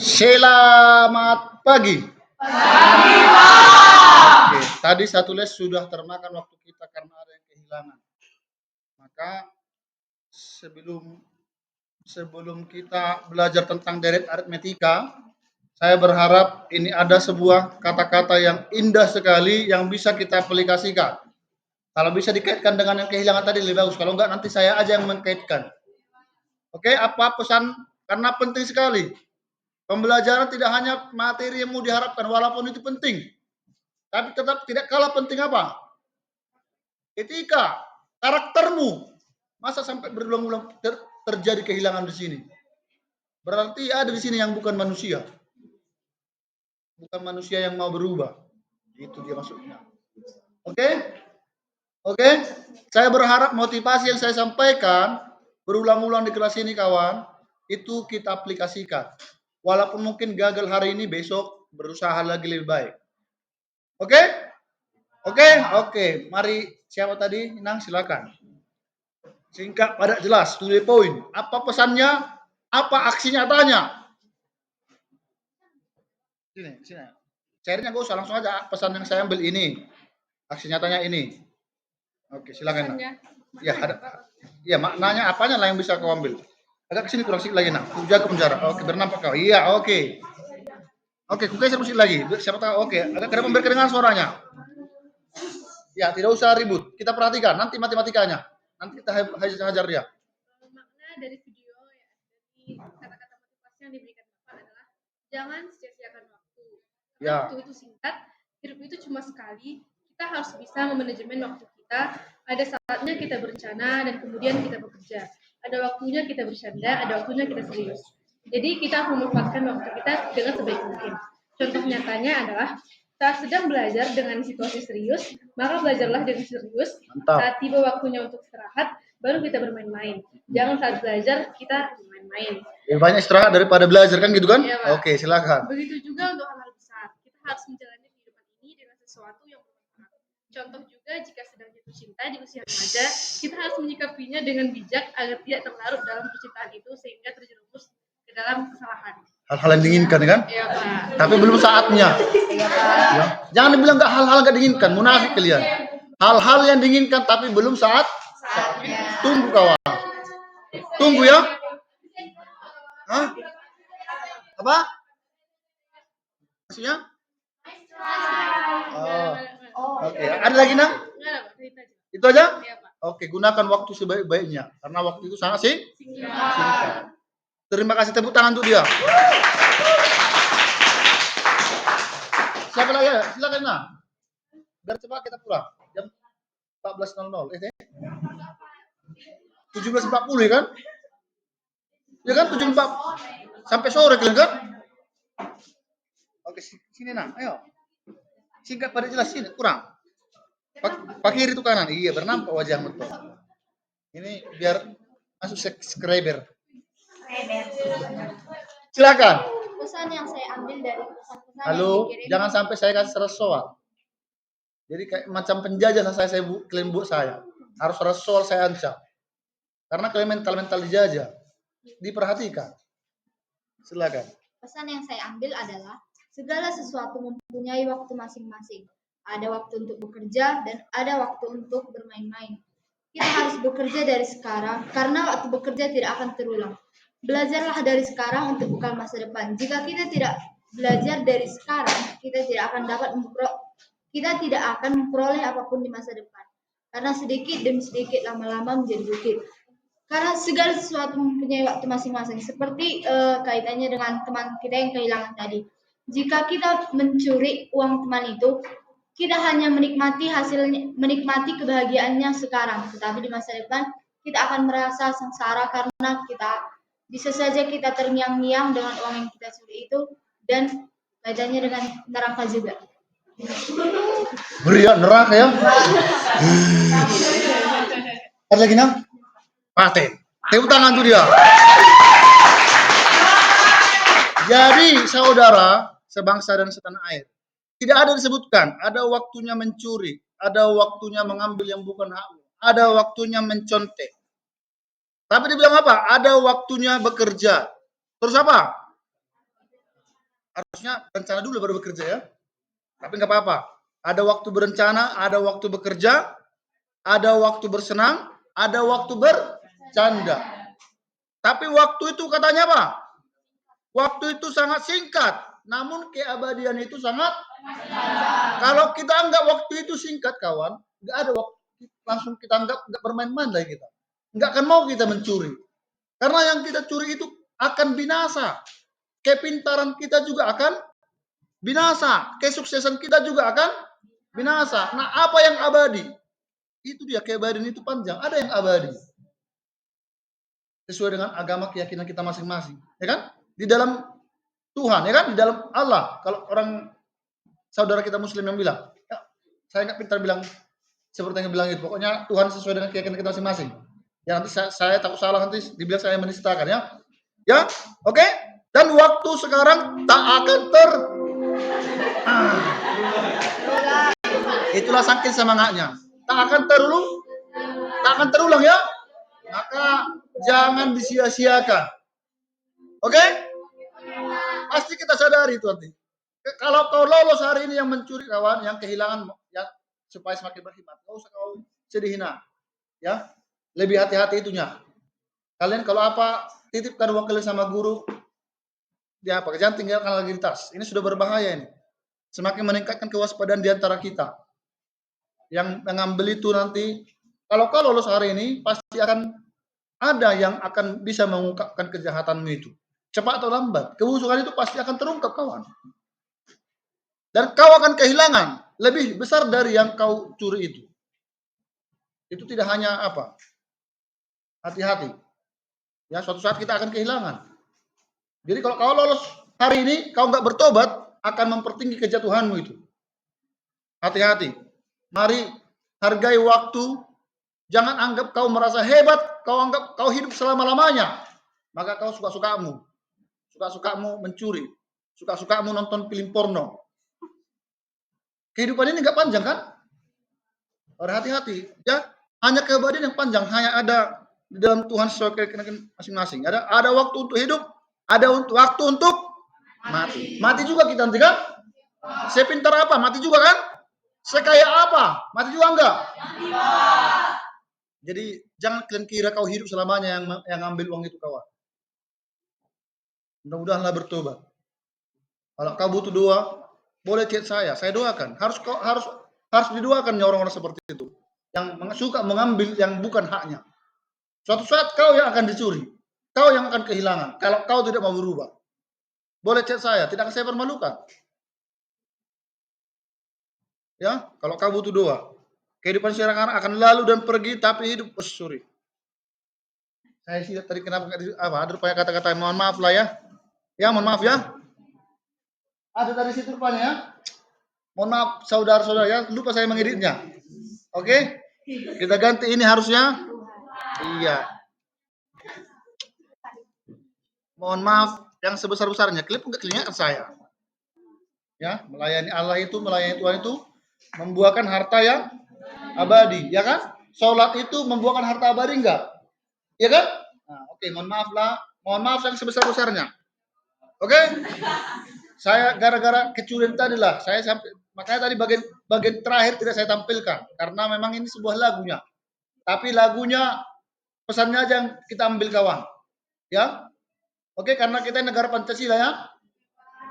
Selamat pagi. Oke, tadi satu les sudah termakan waktu kita karena ada yang kehilangan. Maka sebelum kita belajar tentang deret aritmetika, saya berharap ini ada sebuah kata-kata yang indah sekali yang bisa kita aplikasikan. Kalau bisa dikaitkan dengan yang kehilangan tadi lebih bagus. Kalau enggak nanti saya aja yang mengkaitkan. Oke, apa pesan? Karena penting sekali. Pembelajaran tidak hanya materi yang mau diharapkan, walaupun itu penting. Tapi tetap tidak kalah penting apa? Etika, karaktermu. Masa sampai berulang-ulang terjadi kehilangan di sini? Berarti ada di sini yang bukan manusia. Bukan manusia yang mau berubah. Itu dia maksudnya. Oke? Oke? Saya berharap motivasi yang saya sampaikan berulang-ulang di kelas ini kawan, itu kita aplikasikan. Walaupun mungkin gagal hari ini, besok berusaha lagi lebih baik. Oke? Oke? Oke. Mari, siapa tadi? Inang, silakan. Singkat, padat, jelas, to the point. Apa pesannya? Apa aksi nyatanya? Sini. Cairnya gak usah, langsung aja pesan yang saya ambil ini. Aksi nyatanya ini. Oke, silakan. Ya, ada. Ya, maknanya apanya lah yang bisa kau ambil. Agak kesini kurang sedikit lagi, nak. Jaga penjara. Oke, bernampak kau. Iya, oke. Oke, ku geser musik lagi. Siapa tahu? Oke, agak ke depan biar kedengaran suaranya. Ya, tidak usah ribut. Kita perhatikan nanti matematikanya. Nanti kita hajar dia. Makna dari video ya, dari kata-kata motivasi yang diberikan Bapak adalah jangan sia-siakan waktu. Karena Ya. waktu itu singkat, hidup itu cuma sekali. Kita harus bisa memanajemen waktu kita. Ada saatnya kita berencana dan kemudian kita bekerja. Ada waktunya kita bercanda, ada waktunya kita serius. Jadi kita harus memanfaatkan waktu kita dengan sebaik mungkin. Contoh nyatanya adalah saat sedang belajar dengan situasi serius, maka belajarlah dengan serius. Mantap. Saat tiba waktunya untuk istirahat, baru kita bermain-main. Jangan saat belajar kita bermain-main. Lebih banyak istirahat daripada belajar kan gitu kan? Ya, Oke, silakan. Begitu juga untuk hal-hal besar. Kita harus menjalani kehidupan ini dengan sesuatu yang bermanfaat. Contoh juga jika sedang jatuh cinta di usia remaja, kita harus menyikapinya dengan bijak agar tidak terlarut dalam percintaan itu sehingga terjerumus ke dalam kesalahan. Hal-hal yang diinginkan kan? Iya, Pak. Tapi belum saatnya. Iya, Pak. Ya. Jangan dibilang nggak hal-hal nggak diinginkan, munafik kalian. Hal-hal yang diinginkan tapi belum saatnya. Tunggu kawan. Tunggu ya. Hah? Apa? Maksudnya? Oke. Ada lagi Nang? Itu aja? Iya, Pak. Oke, gunakan waktu sebaik-baiknya karena waktu itu sangat singkat. Terima kasih, tepuk tangan untuk dia. Siapa lagi? Silakan Nang. Biar cepat kita pulang. Jam 14.00. 17.40 kan? Ya kan 7.40 sampai sore kalian kan? Oke, sini Nang. Ayo. Singkat pada jelas sini, kurang. Pak kiri itu kanan. Iya, bernampak wajahmu tuh. Ini biar masuk subscriber. Silakan. Pesan yang saya ambil dari pesan-pesan Halo, yang dikirim. jangan sampai saya kasih 100 soal. Jadi kayak macam penjajah saya klaim buat saya. Harus 100 soal saya ancam. Karena kalian mental dijajah. Diperhatikan. Silakan. Pesan yang saya ambil adalah segala sesuatu mempunyai waktu masing-masing. Ada waktu untuk bekerja dan ada waktu untuk bermain-main. Kita harus bekerja dari sekarang karena waktu bekerja tidak akan terulang. Belajarlah dari sekarang untuk bekal masa depan. Jika kita tidak belajar dari sekarang, kita tidak akan memperoleh apapun di masa depan. Karena sedikit demi sedikit lama-lama menjadi bukit. Karena segala sesuatu mempunyai waktu masing-masing. Seperti kaitannya dengan teman kita yang kehilangan tadi. Jika kita mencuri uang teman itu, kita hanya menikmati hasilnya, menikmati kebahagiaannya sekarang. Tetapi di masa depan kita akan merasa sengsara karena bisa saja kita terngiang-ngiang dengan uang yang kita curi itu dan kaitannya dengan neraka juga. Beri ya neraka ya. Ada lagi Nang? Paten. Tepuk tangan tuh dia. Jadi saudara sebangsa dan setanah air, tidak ada disebutkan ada waktunya mencuri, ada waktunya mengambil yang bukan hakmu, ada waktunya mencontek. Tapi dibilang apa? Ada waktunya bekerja. Terus apa? Harusnya berencana dulu baru bekerja ya. Tapi nggak apa-apa. Ada waktu berencana, ada waktu bekerja, ada waktu bersenang, ada waktu bercanda. Tapi waktu itu katanya apa? Waktu itu sangat singkat, namun keabadian itu sangat. Kalau kita anggap waktu itu singkat, kawan, nggak ada waktu, langsung kita anggap nggak bermain-main lagi kita. Nggak akan mau kita mencuri. Karena yang kita curi itu akan binasa. Kepintaran kita juga akan binasa. Kesuksesan kita juga akan binasa. Nah, apa yang abadi? Itu dia, keabadian itu panjang. Ada yang abadi. Sesuai dengan agama keyakinan kita masing-masing. Ya kan? Di dalam Tuhan, ya kan? Di dalam Allah. Kalau orang saudara kita muslim yang bilang, ya, saya nggak pintar bilang seperti yang bilang itu. Pokoknya Tuhan sesuai dengan keyakinan kita masing-masing. Ya nanti saya takut salah, nanti dibilang saya menistakan ya. Ya, oke? Dan waktu sekarang tak akan Itulah saking semangatnya. Tak akan terulang ya. Maka jangan disia-siakan. Oke? Pasti kita sadari itu nanti. Kalau kau lolos hari ini yang mencuri kawan, yang kehilangan, ya, supaya semakin berhemat. Kau usah kau sedih hina. Ya, lebih hati-hati itunya. Kalian kalau apa titipkan uang kalian sama guru, ya apa? Jangan tinggalkan lagi di tas. Ini sudah berbahaya ini. Semakin meningkatkan kewaspadaan di antara kita. Yang mengambil itu nanti, kalau kau lolos hari ini, pasti akan ada yang akan bisa mengungkapkan kejahatanmu itu. Cepat atau lambat, kebusukan itu pasti akan terungkap kawan. Dan kau akan kehilangan lebih besar dari yang kau curi itu. Itu tidak hanya apa? Hati-hati. Ya, suatu saat kita akan kehilangan. Jadi kalau kau lolos hari ini, kau nggak bertobat, akan mempertinggi kejatuhanmu itu. Hati-hati. Mari hargai waktu. Jangan anggap kau merasa hebat, kau anggap kau hidup selama-lamanya. Maka kau suka-sukamu. Suka-sukamu mencuri. Suka-sukamu nonton film porno. Kehidupan ini nggak panjang kan? Berhati-hati. Ya, hanya keabadian yang panjang. Hanya ada di dalam Tuhan sesuai keyakinan masing-masing. Ada waktu untuk hidup, ada waktu untuk mati. Mati juga kita nanti kan? Sepintar apa? Mati juga kan? Sekaya apa? Mati juga enggak? Jadi jangan kalian kira kau hidup selamanya yang ngambil uang itu kawan. Mudah-mudahanlah bertobat. Kalau kau butuh doa, boleh chat saya doakan. Harus didoakan orang-orang seperti itu. Yang suka mengambil yang bukan haknya. Suatu saat kau yang akan dicuri. Kau yang akan kehilangan. Kalau kau tidak mau berubah. Boleh chat saya, tidak akan saya permalukan. Ya, kalau kau butuh doa. Kehidupan sekarang akan lalu dan pergi, tapi hidup. Sorry. Saya sih tadi kenapa ada rupanya kata-kata mohon maaf lah ya. Ya, mohon maaf ya. Ada dari situ rupanya ya. Mohon maaf saudara-saudara ya, lupa saya mengeditnya. Oke? Kita ganti ini harusnya. Iya. Mohon maaf yang sebesar-besarnya. Klip enggak kelihatan saya. Ya, melayani Allah itu, melayani Tuhan itu membuahkan harta yang abadi, ya kan? Sholat itu membuahkan harta abadi enggak? Ya kan? Nah, oke, mohon maaf lah. Mohon maaf yang sebesar-besarnya. Oke? Saya gara-gara kecurian tadi lah, saya sampai makanya tadi bagian terakhir tidak saya tampilkan karena memang ini sebuah lagunya. Tapi lagunya pesannya aja yang kita ambil kawan. Ya? Oke, karena kita negara Pancasila ya.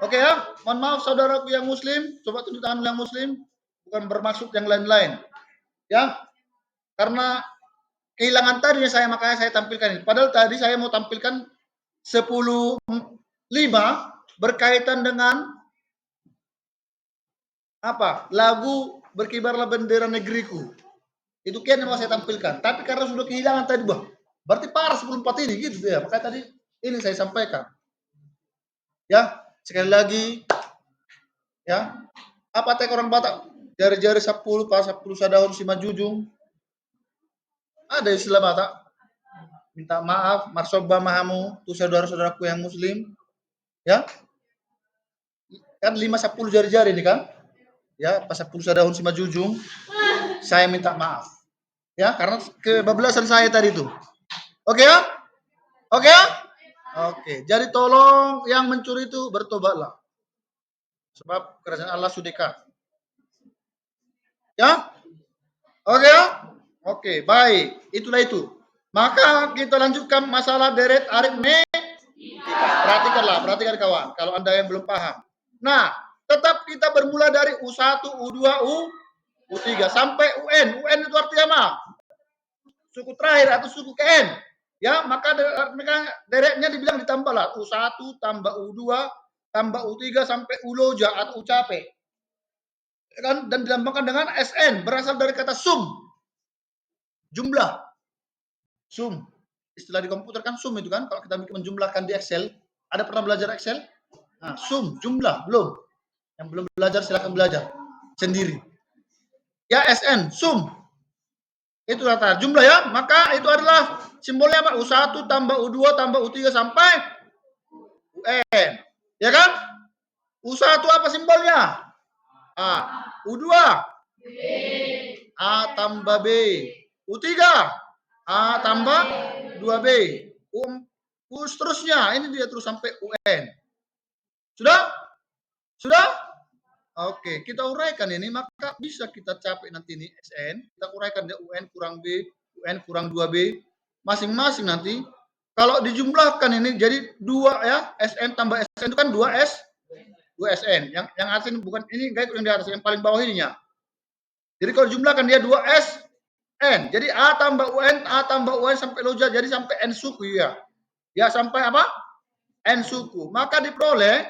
Oke ya, mohon maaf saudaraku yang muslim, coba tunjuk tangan yang muslim, bukan bermaksud yang lain-lain. Ya, karena kehilangan tadi makanya saya tampilkan ini. Padahal tadi saya mau tampilkan 10.5 berkaitan dengan apa? Lagu Berkibarlah Bendera Negeriku. Itu kian yang mau saya tampilkan. Tapi karena sudah kehilangan tadi, berarti parah 10.4 ini gitu ya. Makanya tadi ini saya sampaikan. Ya, sekali lagi ya. Apa tek orang Batak? Jari-jari 10 pas 10 sadahun si majujung. Ada istilah Batak. Minta maaf, marsoba mahamu, tuh saudara-saudaraku yang muslim. Ya. Kan 5-10 jari-jari ini kan? Ya, pas 10 sadahun si majujung. Saya minta maaf. Ya, karena kebablasan saya tadi itu. Oke ya? Oke ya? Oke, jadi tolong yang mencuri itu bertobatlah. Sebab kerajaan Allah sudah dekat. Ya? Oke ya? Oke, baik. Itulah itu. Maka kita lanjutkan masalah deret aritmetika. Perhatikan kawan. Kalau Anda yang belum paham. Nah, tetap kita bermula dari U1, U2, U3 sampai UN. UN itu artinya apa? Suku terakhir atau suku ke N. Ya, maka deretnya dibilang ditambahlah U1 tambah U2 tambah U3 sampai uloja atau ucape. Kan dan dilambangkan dengan SN berasal dari kata sum. Jumlah. Sum. Istilah di komputer kan sum itu kan kalau kita menjumlahkan di Excel. Ada pernah belajar Excel? Nah, sum, jumlah, belum. Yang belum belajar silakan belajar sendiri. Ya, SN, sum. Itu rata jumlah ya, maka itu adalah simbolnya apa? U1 tambah U2 tambah U3 sampai UN. Ya kan? U1 apa simbolnya? A. U2 A tambah B. U3 A tambah 2B. U seterusnya. Ini dia terus sampai UN. Sudah? Sudah? Oke, kita uraikan ini, maka bisa kita capai nanti ini SN. Kita uraikan dia UN kurang B, UN kurang 2B. Masing-masing nanti. Kalau dijumlahkan ini jadi 2 ya, SN tambah SN itu kan 2S, 2SN. Yang atas bukan ini enggak yang di atas, yang paling bawah ininya. Jadi kalau dijumlahkan dia 2SN. Jadi A tambah UN sampai loja jadi sampai N suku ya. Ya sampai apa? N suku. Maka diperoleh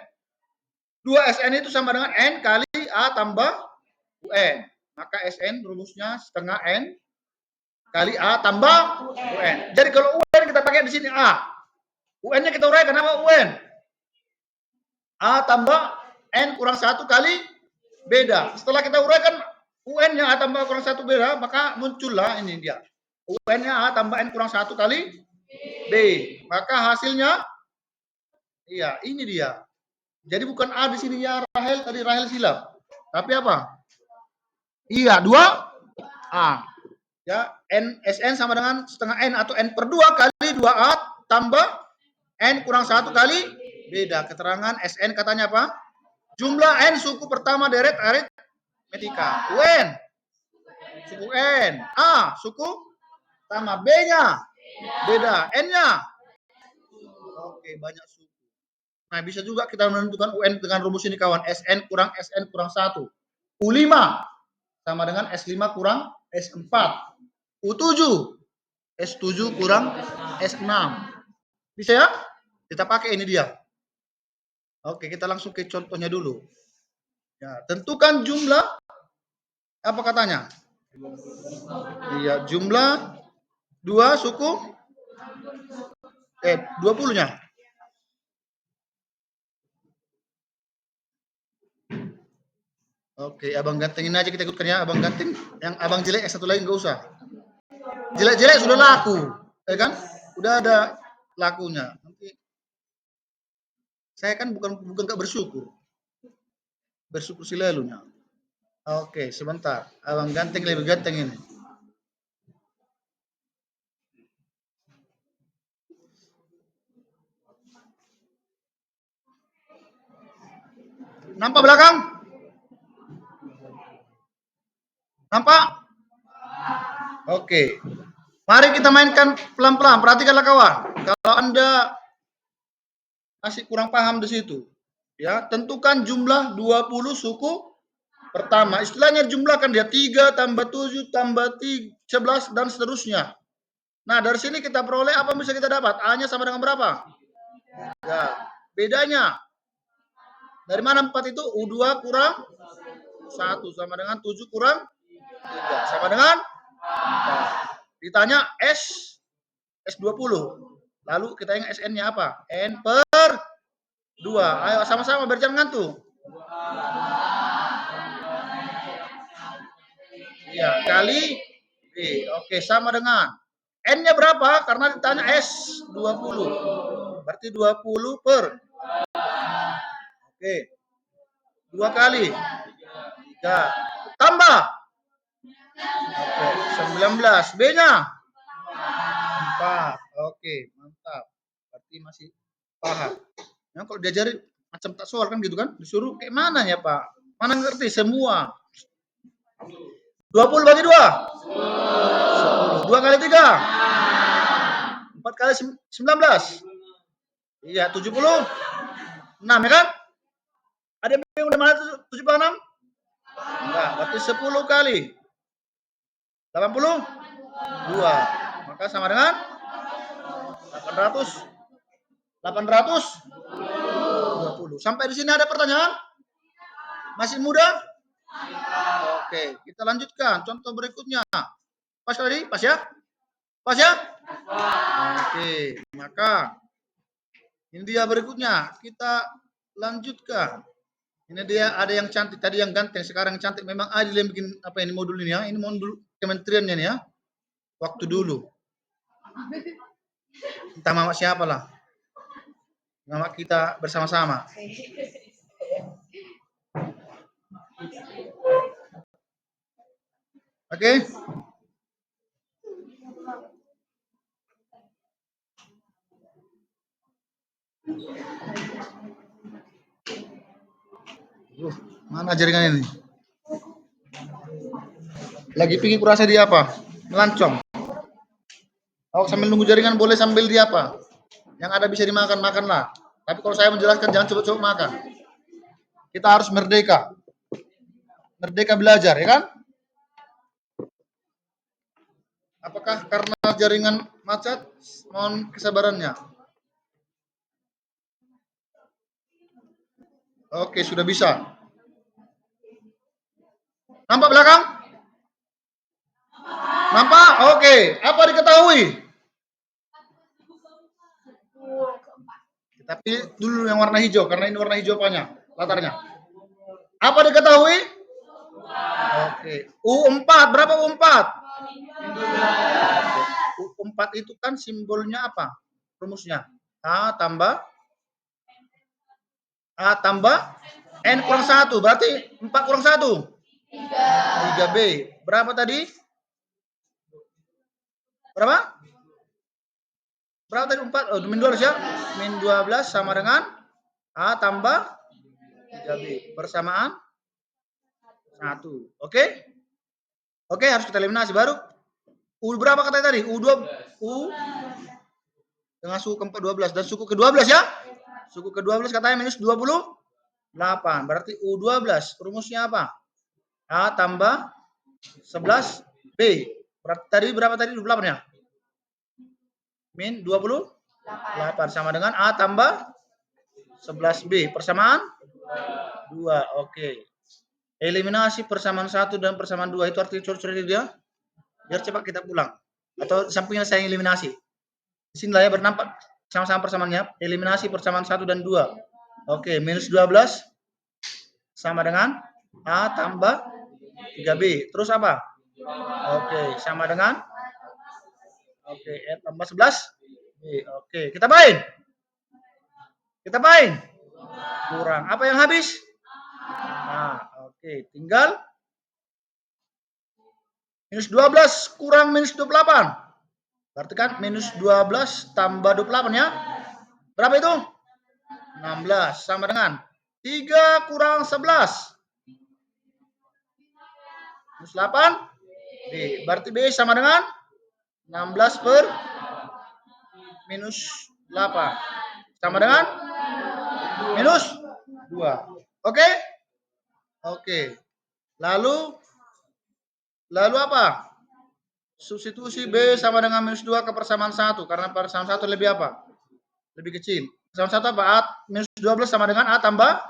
2SN itu sama dengan N kali A tambah UN. Maka SN rumusnya setengah N kali A tambah UN. Jadi kalau UN kita pakai di sini A. UN-nya kita uraikan apa UN? A tambah N kurang 1 kali beda. Setelah kita uraikan UN-nya A tambah kurang 1 beda, maka muncullah ini dia. UN-nya A tambah N kurang 1 kali B. Maka hasilnya iya, ini dia. Jadi bukan A di sini ya Rahel, tadi Rahel silap. Tapi apa? Iya, 2A. Ya, SN sama dengan setengah N atau N per 2 kali 2A tambah N kurang 1 kali beda. Keterangan SN katanya apa? Jumlah N suku pertama deret aritmetika. UN. Suku N. A. Suku pertama. B-nya. Beda. N-nya. Oke, banyak suku. Nah, bisa juga kita menentukan UN dengan rumus ini kawan. SN kurang 1. U5 sama dengan S5 kurang S4. U7. S7 kurang S6. Bisa ya? Kita pakai ini dia. Oke, kita langsung ke contohnya dulu. Ya, tentukan jumlah apa katanya? Iya, jumlah 2 suku 20-nya. Oke, abang gantengin aja kita ikutkan ya, abang ganteng. Yang abang jelek yang satu lagi nggak usah. Jelek-jelek sudah laku, ya kan? Udah ada lakunya. Nanti saya kan bukan nggak bersyukur, bersyukur selalunya. Oke, sebentar. Abang ganteng lebih ganteng ini. Nampak belakang? Nampak? Oke. Mari kita mainkan pelan-pelan. Perhatikanlah kawan. Kalau Anda masih kurang paham di situ, ya, tentukan jumlah 20 suku pertama. Istilahnya jumlahkan dia 3 tambah 7 tambah 11 dan seterusnya. Nah, dari sini kita peroleh apa bisa kita dapat? A-nya sama dengan berapa? Ya, bedanya. Dari mana 4 itu? U2 kurang 1 sama dengan 7 kurang 3 sama dengan 4. Ditanya S20. Lalu kita ingat SN-nya apa? N per 2. Ayo sama-sama berjalan ngantuk. Ya, kali B. Oke, sama dengan N-nya berapa? Karena ditanya S20. Berarti 20 per. Oke. 2 kali. 3. Tambah. Oke, 19. B-nya 4. Oke, mantap. Berarti masih paham. Ya, kalau diajari macam tak soal kan gitu kan, disuruh kayak mana ya Pak? Mana ngerti semua. 20 bagi 2. 10. 2 kali 3. 4 kali 19. Iya, 76 ya kan? Ada yang bingung dari mana 76? Enggak, berarti 10 kali 82. Maka sama dengan 800. 820. Sampai di sini ada pertanyaan? Masih muda? Oke, kita lanjutkan. Contoh berikutnya. Pas tadi? Pas ya? Pas ya? Oke, maka ini dia berikutnya. Kita lanjutkan. Ini dia ada yang cantik, tadi yang ganteng, sekarang cantik. Memang Adil yang bikin apa ini modul ini ya. Ini modul kementeriannya nih ya. Waktu dulu. Entah mama siapa lah. Mama kita bersama-sama. Oke? Mana jaringan ini? Lagi pingin kurasa dia apa? Melancong. Oh, sambil nunggu jaringan boleh sambil dia apa? Yang ada bisa dimakan, makanlah. Tapi kalau saya menjelaskan jangan coba-coba makan. Kita harus merdeka. Merdeka belajar, ya kan? Apakah karena jaringan macet? Mohon kesabarannya. Oke, sudah bisa. Nampak belakang? Nampak? Oke. Apa diketahui? Tapi dulu yang warna hijau, karena ini warna hijau apanya? Latarnya. Apa diketahui? Oke. U4, berapa U4? U4 itu kan simbolnya apa? Rumusnya. A tambah N kurang 1. Berarti 4 kurang 1. 3B. Berapa tadi? Berapa? Berapa tadi 4? Oh, min 12 ya. Min 12 sama dengan A tambah 3B. Persamaan 1. Oke? Oke, harus kita eliminasi. Baru U berapa katanya tadi? U2. U dengan suku keempat 12. Dan suku ke-12 ya? Suku ke-12 katanya minus 28. Berarti U12. Rumusnya apa? A tambah 11B. Berarti tadi berapa tadi? 28 ya? Min 28 sama dengan A tambah 11B. Persamaan 2. Oke. Eliminasi persamaan 1 dan persamaan 2. Itu artinya surat dia. Biar cepat kita pulang. Atau sampingnya saya eliminasi. Di sini lah ya bernampak sama-sama persamaannya. Eliminasi persamaan 1 dan 2. Oke. Minus 12 sama dengan A tambah 3B. Terus apa? Oke. Sama dengan oke, tambah 11. Oke, kita main. Kita main. Kurang. Apa yang habis? Nah, oke, tinggal minus 12 kurang minus 28. Berarti kan minus 12 tambah 28 ya. Berapa itu? 16 sama dengan 3 kurang 11. Minus 8. B. Berarti B sama dengan 16 per minus 8. Sama dengan minus 2. Oke? Oke. Lalu apa? Substitusi B sama dengan minus 2 ke persamaan 1. Karena persamaan 1 lebih apa? Lebih kecil. Persamaan 1 apa? A minus 12 sama dengan A tambah?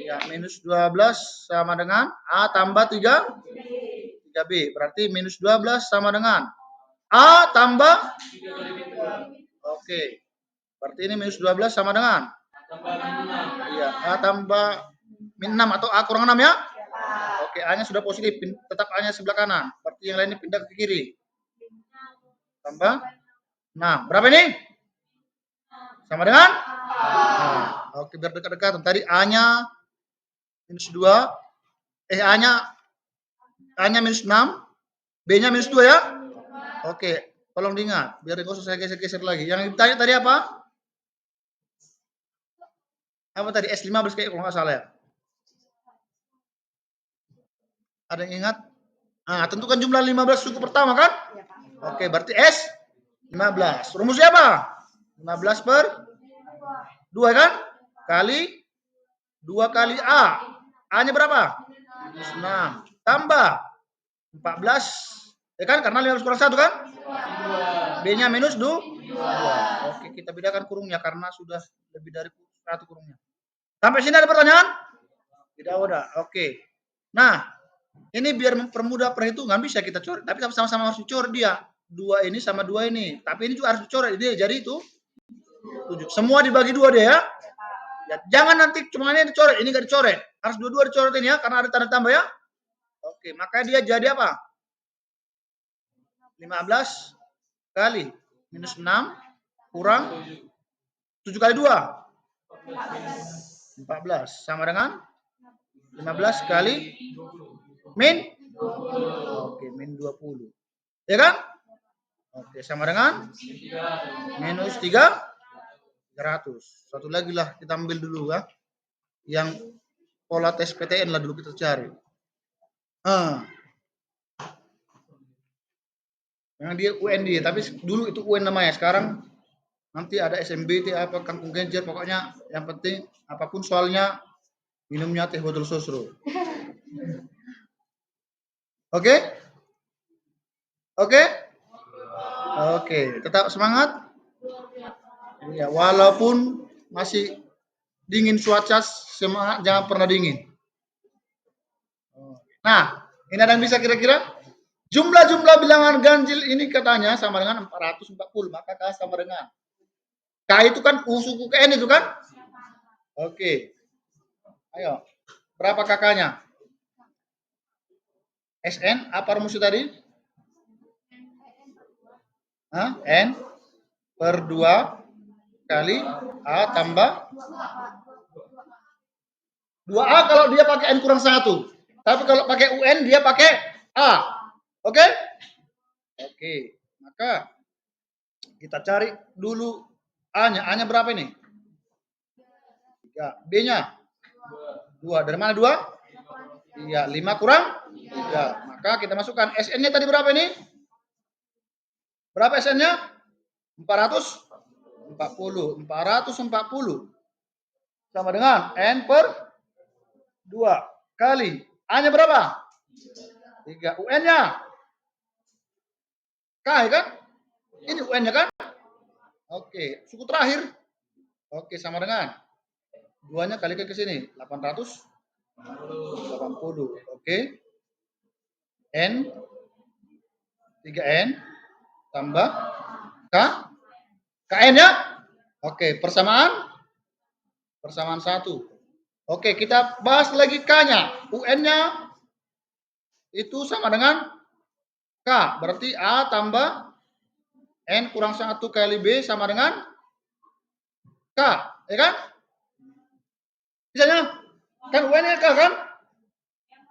Ya, minus 12 sama dengan A tambah 3B. Berarti minus 12 sama dengan A tambah? Oke. Berarti ini minus 12 sama dengan? Iya, A tambah min 6 atau A kurang 6 ya? Oke, A-nya sudah positif, tetap A-nya sebelah kanan. Berarti yang lainnya pindah ke kiri. Tambah. Nah, berapa ini? Sama dengan? Nah, oke, biar dekat-dekat. Tadi A-nya minus 2. A-nya minus 6. B-nya minus 2 ya? Oke, tolong diingat. Biar nggak usah saya geser-geser lagi. Yang ditanya tadi apa? Apa tadi? S15 kayak kalau nggak salah ya. Ada yang ingat? Nah, tentukan jumlah 15 suku pertama kan? Oke, berarti S 15. Rumusnya apa? 15 per 2 kan? Kali 2 kali A. A-nya berapa? 6. Tambah 14. Ya kan? Karena 15 kurang 1 kan? B-nya minus 2. Oke, kita bedakan kurungnya karena sudah lebih dari 1 kurungnya. Sampai sini ada pertanyaan? Tidak ada. Oke. Nah, ini biar mempermudah perhitungan bisa kita coret, tapi sama-sama harus dicoret dia. 2 ini sama 2 ini. Tapi ini juga harus dicoret dia. Jadi itu 7. Semua dibagi 2 dia ya. Ya, jangan nanti cuma ini dicoret, ini enggak dicoret. Harus dua-dua dicoretin ya karena ada tanda tambah ya. Oke, maka dia jadi apa? 15 kali minus 6 kurang 7 kali 2. 14 sama dengan 15 kali min. Oke, min 20. Ya kan? Oke, sama dengan minus 300. Satu lagi lah kita ambil dulu ya. Yang pola tes PTN lah dulu kita cari. Yang dia UN dia, tapi dulu itu UN namanya. Sekarang nanti ada SMBT apa Kangkung Genjer, pokoknya yang penting apapun soalnya minumnya teh botol sosro. Oke? Oke? Oke, tetap semangat. Ya, walaupun masih dingin cuaca, semangat jangan pernah dingin. Nah, ini ada yang bisa kira-kira? Jumlah-jumlah bilangan ganjil ini katanya sama dengan 440, maka K sama dengan K itu kan U suku ke N itu kan? Oke. Ayo. Berapa kakaknya? SN apa rumusnya tadi? Hah? N per 2 kali A tambah 2A kalau dia pakai N kurang 1. Tapi kalau pakai UN dia pakai A. Oke? Oke. Maka kita cari dulu A-nya. A-nya berapa ini? 3. B-nya? 2. Dari mana 2? Iya, 5 kurang 3. Maka kita masukkan SN-nya tadi berapa ini? Berapa SN-nya? 440. 440 sama dengan N per 2 kali A-nya berapa? 3. UN-nya? K kan? Ini UN-nya kan? Oke, suku terakhir. Oke, sama dengan 2-nya kalikan ke sini, 880. Oke. N 3N tambah K. KN ya? Oke, persamaan 1. Oke, kita bahas lagi K-nya. UN-nya itu sama dengan K. Berarti A tambah N kurang 1 kali B sama dengan K. Ya kan? Misalnya, kan UN-nya K kan?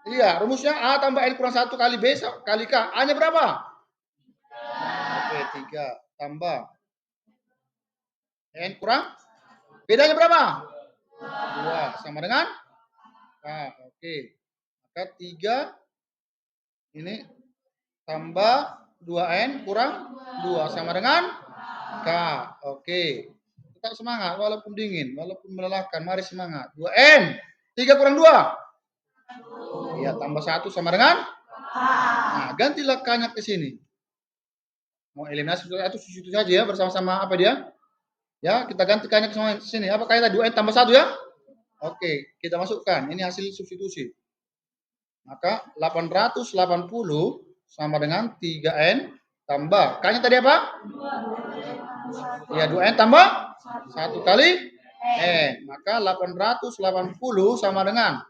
Iya, rumusnya A tambah N kurang 1 kali B kali K. A-nya berapa? Oke, 3 tambah N kurang. Bedanya berapa? 2 sama dengan K. Oke. Maka 3 ini tambah 2N kurang 2 sama dengan K. Oke. Tetap semangat walaupun dingin, walaupun melelahkan. Mari semangat. 2N. 3 kurang 2. Ya, tambah 1 sama dengan Nah, gantilah K-nya ke sini. Mau eliminasi itu situ saja ya bersama-sama apa dia? Ya, kita ganti K-nya ke sini. Apa K-nya tadi? 2N tambah 1 ya? Oke, kita masukkan. Ini hasil substitusi. Maka 880 sama dengan 3N tambah. K-nya tadi apa? Ya, 2N tambah 1 kali N. Maka 880 sama dengan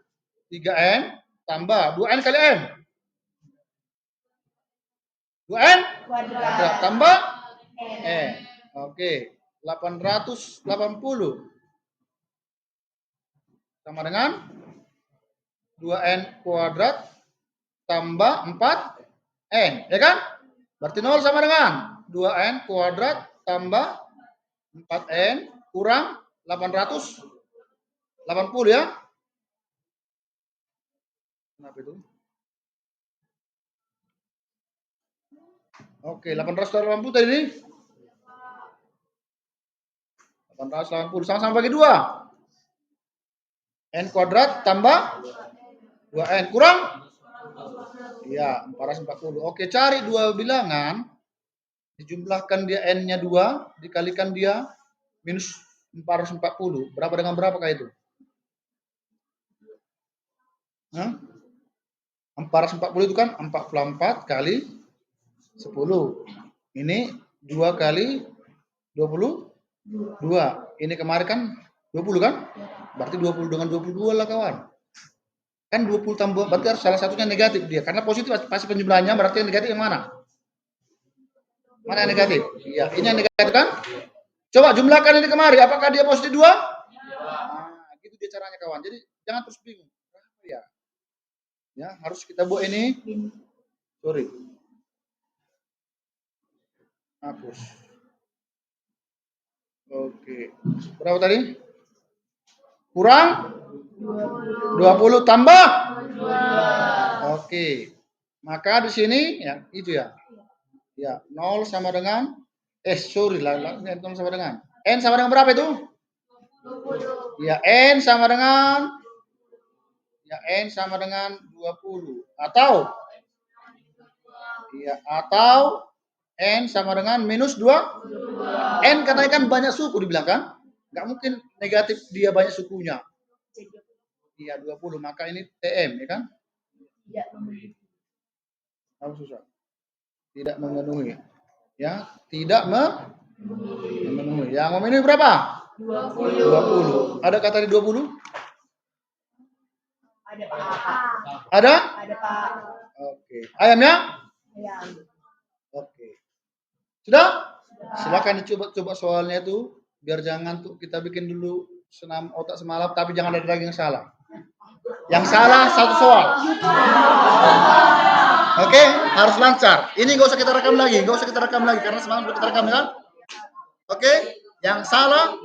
3N tambah 2N kali N. 2N kuadrat tambah N. Oke. 880 sama dengan 2N kuadrat tambah 4N. Ya kan? Berarti 0 sama dengan 2N kuadrat tambah 4N kurang 880. 80 ya. Kenapa itu? Oke, 880 tadi nih. 880 sama-sama bagi 2. N kuadrat tambah 2N kurang? Iya, 440. Oke, cari dua bilangan. Dijumlahkan dia N-nya 2, dikalikan dia minus 440. Berapa dengan berapakah itu? Hah? 440 itu kan 44 kali 10. Ini 2 kali 22. Ini kemarin kan 20 kan? Berarti 20 dengan 22 lah kawan. Kan 20 tambah, berarti harus salah satunya negatif dia. Karena positif pasti penjumlahannya, berarti yang negatif yang mana? Mana yang negatif? Iya, ini yang negatif kan? Coba jumlahkan ini kemari, apakah dia positif 2? Nah, gitu dia caranya kawan. Jadi jangan terus bingung. Ya. Ya, harus kita buat ini. Sorry. Hapus. Oke. Berapa tadi? Kurang 20 tambah 2. Oke. Maka di sini ya itu ya. Ya, 0 sama dengan sorry lah, 0 sama dengan N sama dengan berapa itu? 20. Ya, N sama dengan 20 atau N sama dengan minus 2. N katanya kan banyak suku dibilang kan? Nggak mungkin negatif dia banyak sukunya. Iya 20, maka ini TM ya kan? Apa susah? Tidak memenuhi. Ya, tidak memenuhi. Yang memenuhi berapa? 20. Ada kata di 20? Ada Pak. Ada? Ada Pak. Oke. Ayamnya? Ayam. Oke. Sudah? Silakan dicoba soalnya itu biar jangan tuh kita bikin dulu senam otak semalam tapi jangan ada lagi yang salah. Yang salah satu soal. Oke, harus lancar. Ini nggak usah kita rekam lagi karena semalam sudah kita rekam kan? Oke, yang salah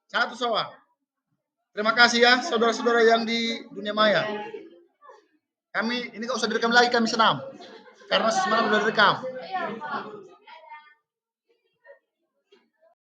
satu soal. Terima kasih ya saudara-saudara yang di dunia maya. Kami ini nggak usah direkam lagi kami senam karena semalam sudah direkam.